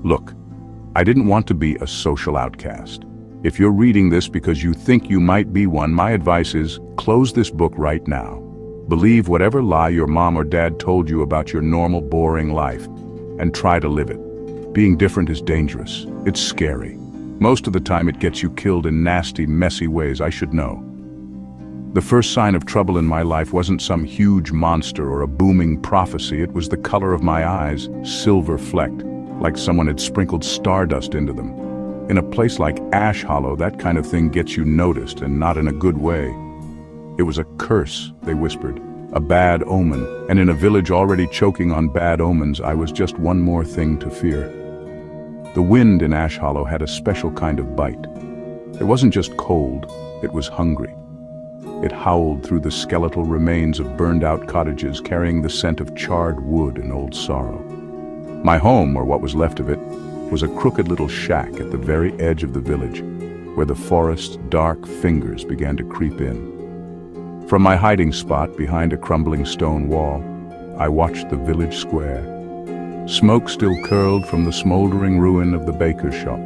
Look, I didn't want to be a social outcast. If you're reading this because you think you might be one, my advice is close this book right now. Believe whatever lie your mom or dad told you about your normal, boring life, and try to live it. Being different is dangerous. It's scary. Most of the time it gets you killed in nasty, messy ways. I should know. The first sign of trouble in my life wasn't some huge monster or a booming prophecy. It was the color of my eyes, silver-flecked, like someone had sprinkled stardust into them. In a place like Ash Hollow, that kind of thing gets you noticed, and not in a good way. It was a curse, they whispered, a bad omen, and in a village already choking on bad omens, I was just one more thing to fear. The wind in Ash Hollow had a special kind of bite. It wasn't just cold, it was hungry. It howled through the skeletal remains of burned-out cottages, carrying the scent of charred wood and old sorrow. My home, or what was left of it, was a crooked little shack at the very edge of the village, where the forest's dark fingers began to creep in. From my hiding spot behind a crumbling stone wall, I watched the village square. Smoke still curled from the smoldering ruin of the baker's shop,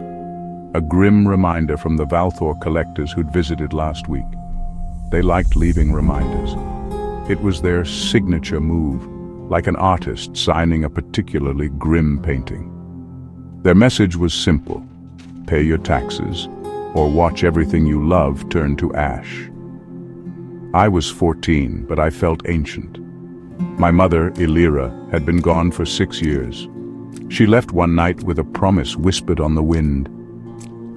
a grim reminder from the Valthor collectors who'd visited last week. They liked leaving reminders. It was their signature move, like an artist signing a particularly grim painting. Their message was simple: pay your taxes, or watch everything you love turn to ash. I was 14, but I felt ancient. My mother, Illyra, had been gone for 6 years. She left one night with a promise whispered on the wind.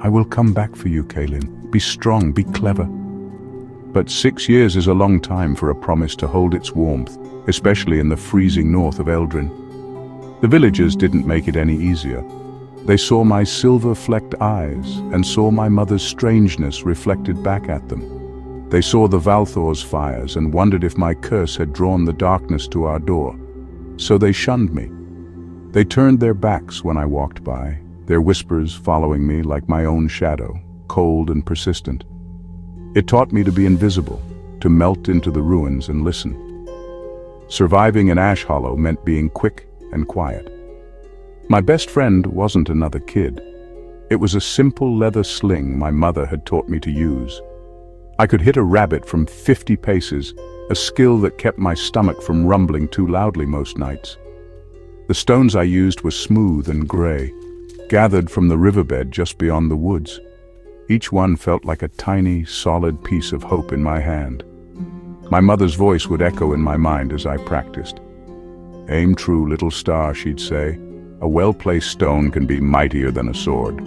I will come back for you, Kaelin. Be strong, be clever. But 6 years is a long time for a promise to hold its warmth, especially in the freezing north of Eldrin. The villagers didn't make it any easier. They saw my silver-flecked eyes and saw my mother's strangeness reflected back at them. They saw the Valthor's fires and wondered if my curse had drawn the darkness to our door. So they shunned me. They turned their backs when I walked by, their whispers following me like my own shadow, cold and persistent. It taught me to be invisible, to melt into the ruins and listen. Surviving in Ash Hollow meant being quick and quiet. My best friend wasn't another kid. It was a simple leather sling my mother had taught me to use. I could hit a rabbit from 50 paces, a skill that kept my stomach from rumbling too loudly most nights. The stones I used were smooth and gray, gathered from the riverbed just beyond the woods. Each one felt like a tiny, solid piece of hope in my hand. My mother's voice would echo in my mind as I practiced. Aim true, little star, she'd say. A well-placed stone can be mightier than a sword.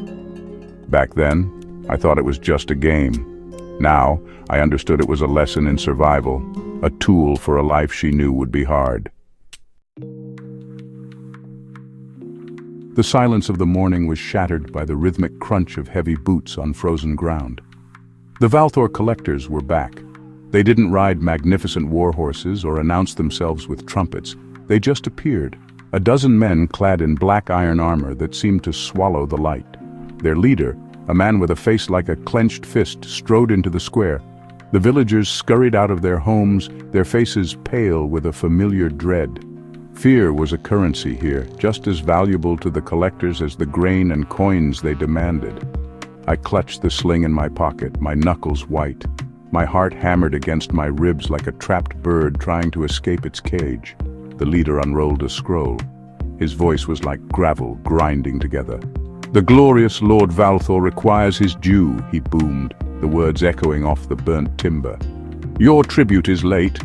Back then, I thought it was just a game. Now, I understood it was a lesson in survival, a tool for a life she knew would be hard. The silence of the morning was shattered by the rhythmic crunch of heavy boots on frozen ground. The Valthor collectors were back. They didn't ride magnificent war horses or announce themselves with trumpets. They just appeared, a dozen men clad in black iron armor that seemed to swallow the light. Their leader, a man with a face like a clenched fist, strode into the square. The villagers scurried out of their homes, their faces pale with a familiar dread. Fear was a currency here, just as valuable to the collectors as the grain and coins they demanded. I clutched the sling in my pocket, my knuckles white. My heart hammered against my ribs like a trapped bird trying to escape its cage. The leader unrolled a scroll. His voice was like gravel grinding together. The glorious Lord Valthor requires his due, he boomed, the words echoing off the burnt timber. Your tribute is late.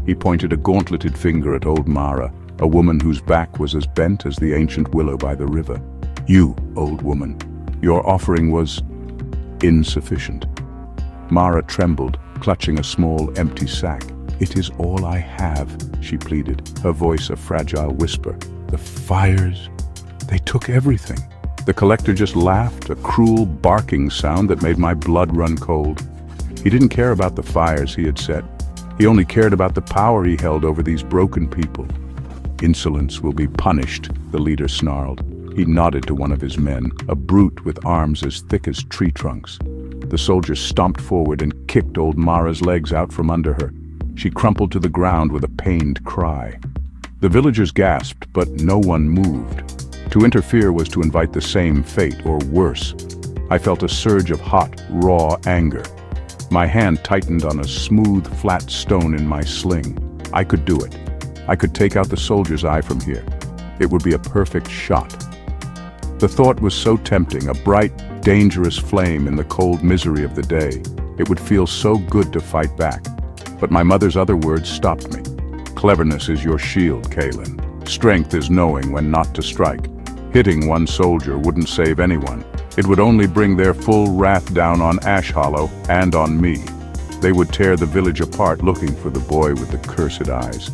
He pointed a gauntleted finger at old Mara, a woman whose back was as bent as the ancient willow by the river. You, old woman, your offering was insufficient. Mara trembled, clutching a small, empty sack. It is all I have, she pleaded, her voice a fragile whisper. The fires, they took everything. The collector just laughed, a cruel, barking sound that made my blood run cold. He didn't care about the fires he had set. He only cared about the power he held over these broken people. Insolence will be punished, the leader snarled. He nodded to one of his men, a brute with arms as thick as tree trunks. The soldier stomped forward and kicked old Mara's legs out from under her. She crumpled to the ground with a pained cry. The villagers gasped, but no one moved. To interfere was to invite the same fate, or worse. I felt a surge of hot, raw anger. My hand tightened on a smooth, flat stone in my sling. I could do it. I could take out the soldier's eye from here. It would be a perfect shot. The thought was so tempting, a bright, dangerous flame in the cold misery of the day. It would feel so good to fight back. But my mother's other words stopped me. Cleverness is your shield, Kaylin. Strength is knowing when not to strike. Hitting one soldier wouldn't save anyone. It would only bring their full wrath down on Ash Hollow and on me. They would tear the village apart looking for the boy with the cursed eyes.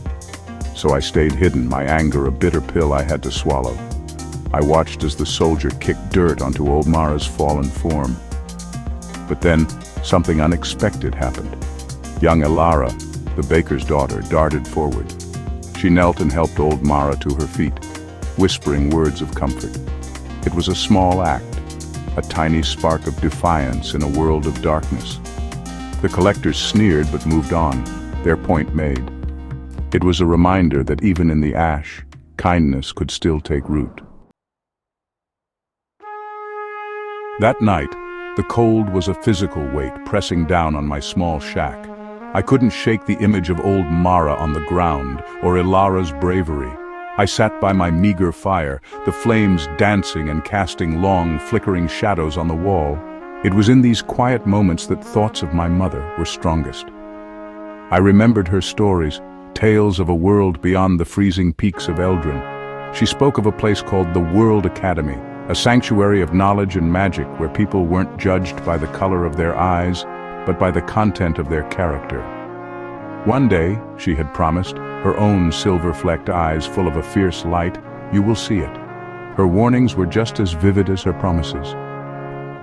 So I stayed hidden, my anger a bitter pill I had to swallow. I watched as the soldier kicked dirt onto old Mara's fallen form. But then, something unexpected happened. Young Elara, the baker's daughter, darted forward. She knelt and helped old Mara to her feet, whispering words of comfort. It was a small act, a tiny spark of defiance in a world of darkness. The collectors sneered but moved on, their point made. It was a reminder that even in the ash, kindness could still take root. That night, the cold was a physical weight pressing down on my small shack. I couldn't shake the image of old Mara on the ground, or Elara's bravery. I sat by my meager fire, the flames dancing and casting long, flickering shadows on the wall. It was in these quiet moments that thoughts of my mother were strongest. I remembered her stories, tales of a world beyond the freezing peaks of Eldrin. She spoke of a place called the World Academy, a sanctuary of knowledge and magic where people weren't judged by the color of their eyes, but by the content of their character. One day, she had promised, her own silver-flecked eyes full of a fierce light, you will see it. Her warnings were just as vivid as her promises.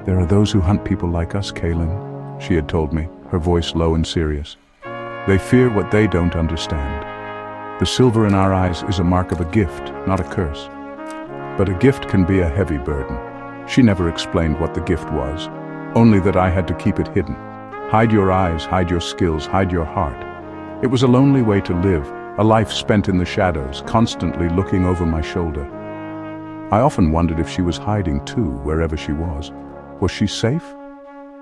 There are those who hunt people like us, Kaylin, she had told me, her voice low and serious. They fear what they don't understand. The silver in our eyes is a mark of a gift, not a curse. But a gift can be a heavy burden. She never explained what the gift was, only that I had to keep it hidden. Hide your eyes, hide your skills, hide your heart. It was a lonely way to live, a life spent in the shadows, constantly looking over my shoulder. I often wondered if she was hiding too, wherever she was. Was she safe?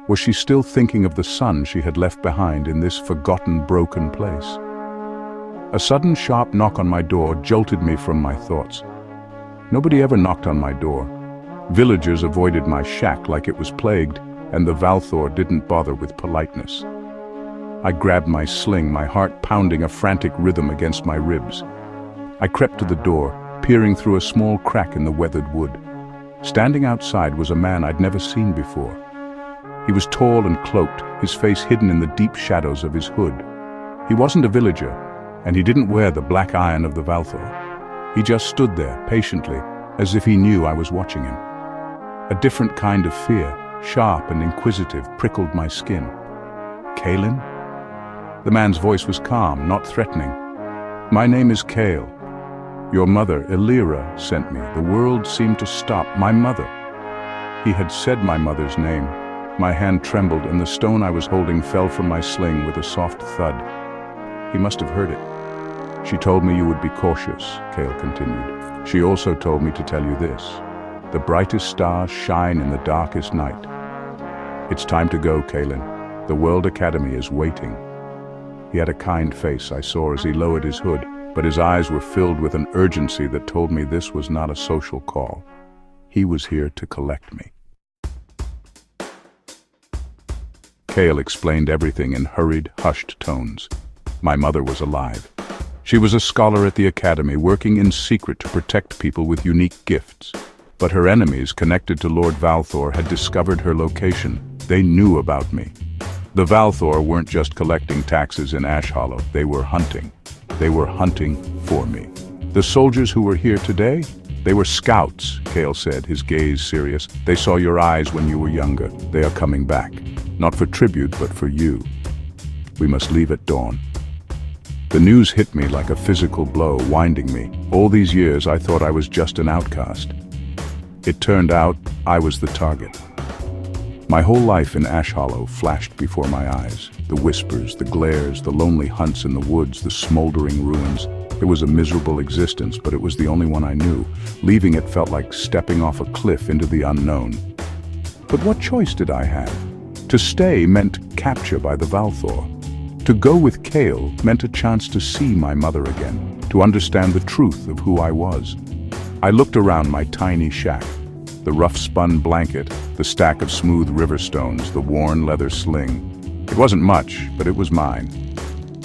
Was she still thinking of the son she had left behind in this forgotten, broken place? A sudden sharp knock on my door jolted me from my thoughts. Nobody ever knocked on my door. Villagers avoided my shack like it was plagued, and the Valthor didn't bother with politeness. I grabbed my sling, my heart pounding a frantic rhythm against my ribs. I crept to the door, peering through a small crack in the weathered wood. Standing outside was a man I'd never seen before. He was tall and cloaked, his face hidden in the deep shadows of his hood. He wasn't a villager, and he didn't wear the black iron of the Valthor. He just stood there, patiently, as if he knew I was watching him. A different kind of fear, sharp and inquisitive, prickled my skin. Kaylin? The man's voice was calm, not threatening. My name is Kale. Your mother, Elira, sent me. The world seemed to stop. My mother. He had said my mother's name. My hand trembled, and the stone I was holding fell from my sling with a soft thud. He must have heard it. She told me you would be cautious, Kale continued. She also told me to tell you this. The brightest stars shine in the darkest night. It's time to go, Kaylin. The World Academy is waiting. He had a kind face, I saw as he lowered his hood, but his eyes were filled with an urgency that told me this was not a social call. He was here to collect me. Kale explained everything in hurried, hushed tones. My mother was alive. She was a scholar at the academy, working in secret to protect people with unique gifts. But her enemies, connected to Lord Valthor, had discovered her location. They knew about me. The Valthor weren't just collecting taxes in Ash Hollow. They were hunting. They were hunting for me. The soldiers who were here today? They were scouts, Kale said, his gaze serious. They saw your eyes when you were younger. They are coming back. Not for tribute, but for you. We must leave at dawn. The news hit me like a physical blow, winding me. All these years I thought I was just an outcast. It turned out I was the target. My whole life in Ash Hollow flashed before my eyes. The whispers, the glares, the lonely hunts in the woods, the smoldering ruins. It was a miserable existence, but it was the only one I knew. Leaving it felt like stepping off a cliff into the unknown. But what choice did I have? To stay meant capture by the Valthor. To go with Kale meant a chance to see my mother again, to understand the truth of who I was. I looked around my tiny shack. The rough spun blanket, the stack of smooth river stones, the worn leather sling. It wasn't much, but it was mine.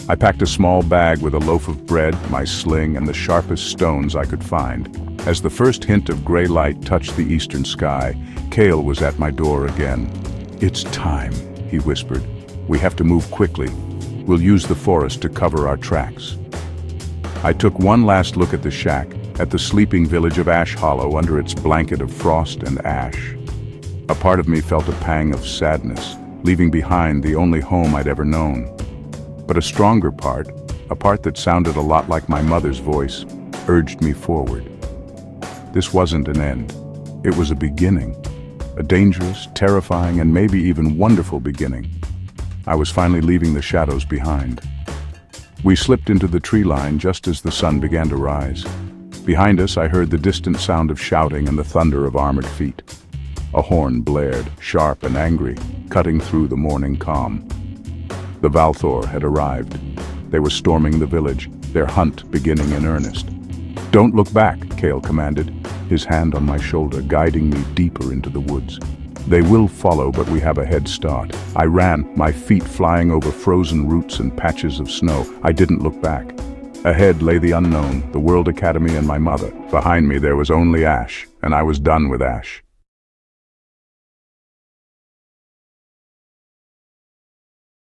I packed a small bag with a loaf of bread, my sling, and the sharpest stones I could find. As the first hint of gray light touched the eastern sky, Kale was at my door again. "It's time," he whispered. "We have to move quickly. We'll use the forest to cover our tracks." I took one last look at the shack, at the sleeping village of Ash Hollow under its blanket of frost and ash. A part of me felt a pang of sadness, leaving behind the only home I'd ever known. But a stronger part, a part that sounded a lot like my mother's voice, urged me forward. This wasn't an end. It was a beginning. A dangerous, terrifying, and maybe even wonderful beginning. I was finally leaving the shadows behind. We slipped into the tree line just as the sun began to rise. Behind us, I heard the distant sound of shouting and the thunder of armored feet. A horn blared, sharp and angry, cutting through the morning calm. The Valthor had arrived. They were storming the village, their hunt beginning in earnest. "Don't look back," Kale commanded, his hand on my shoulder, guiding me deeper into the woods. "They will follow, but we have a head start." I ran, my feet flying over frozen roots and patches of snow. I didn't look back. Ahead lay the unknown, the World Academy and my mother. Behind me there was only Ash, and I was done with Ash.